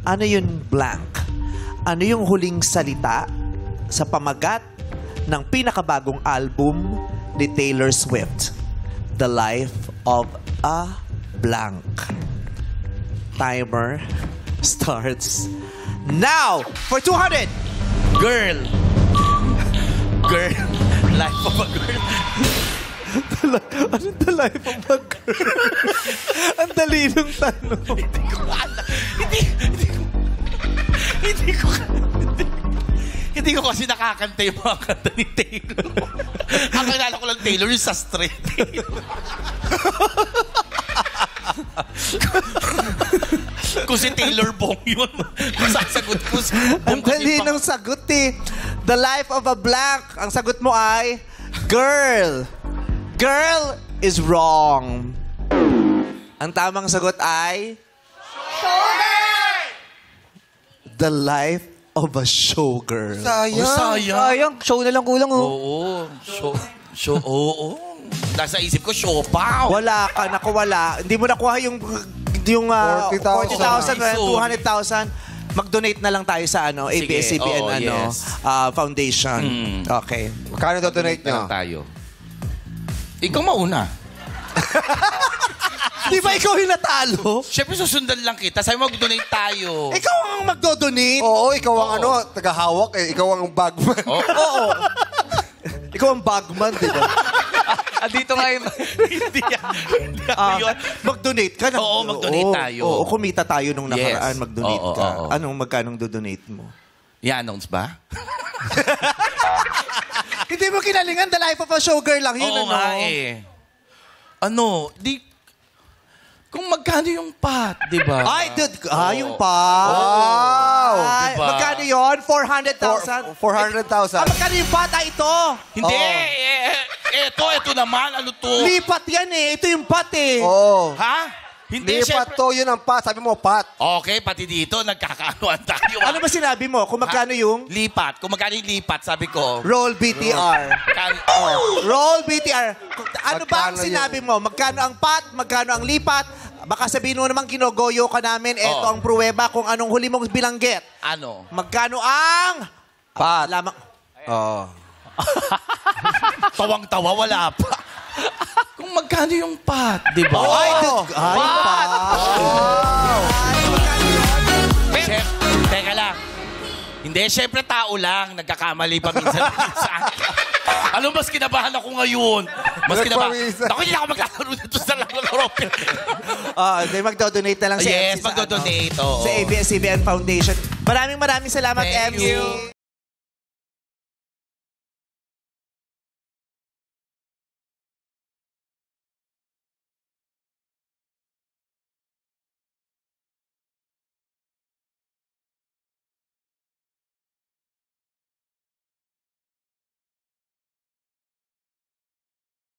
Ano yun blank? Ano yung huling salita sa pamagat ng pinakabagong album ni Taylor Swift? The Life of a Blank. Timer starts now for 200. Girl. Girl. Life of a girl. Anong the life of a girl? Ang dali ng tanong. Hindi ko alam. Hindi ko kasi nakakanta yung mga kanta ni Taylor. Ang kilala ko lang Taylor yung sa straight. Kung si Taylor Bong yun, kung sasagot ko si Bong. Ang dali ng sagot eh. The Life of a Blank. Ang sagot mo ay girl. Girl is wrong. Ang tamang sagot ay The Life of a Showgirl. Sayang. Sayang. Sayang. Show na lang kulang, oh. Oo. Oo. Nasa isip ko, show pa. Wala ka, wala. Hindi mo nakuha yung 40,000. 40,000, 200,000. Mag-donate na lang tayo sa ABS-CBN Foundation. Okay. Magkano donate nyo? Tayo. Ikaw mauna. Di ba ikaw yung natalo? Siyempre susundan lang kita. Sabi mo mag-donate tayo. Ikaw ang magdo-donate? Oo, ikaw ang tagahawak eh. Ikaw ang bagman. Oo. Ikaw ang bagman, di ba? Dito nga yung... Hindi yan. Mag-donate ka na. Oo, mag-donate tayo. Oo, kumita tayo nung nakaraan. Yes. Mag-donate Oo, ka. oo. Magkanong do-donate mo? I-announce ba? Hindi mo kinalingan. The Life of a Showgirl lang yun. Oo nga eh. Kung magkano yung pot, di ba? Ay, dude. Yung pot. Wow! Ay, Diba? magkano yun? 400,000? 400,000. Magkano yung pot? Ito. Hindi. Ito naman. Ano to? Lipat yan eh. Ito yung pot eh. Oo. Ha? Hindi, Lipat to, yun ang pat. Sabi mo, pat. Okay, pati dito, nagkakaanoan tayo. Ano ba sinabi mo? Kung magkano yung Lipat. Kung magkano yung lipat, sabi ko. roll BTR? Roll BTR. Ano ba ang Magkano sinabi mo? Magkano ang pot? Magkano ang lipat? Baka sabihin mo naman kinogoyo ka namin. Ito ang pruweba kung anong huli mong bilanggit. Ano? Magkano ang... Pat. Lamang... Oo. Tawang-tawa, wala pa. Kung magkano yung pot, di ba? Ay, dude. Ay, pot. Teka lang. Hindi, syempre tao lang. Nagkakamali pa minsan-minsan. Ano, mas kinabahan ako ngayon. Mas kinabahan. Ako, hindi ako maglalaro dito sa laro. Magdo-donate na lang sa Yes, MC magdo-donate. sa ABS-CBN Foundation. Maraming salamat, Thank MC. you.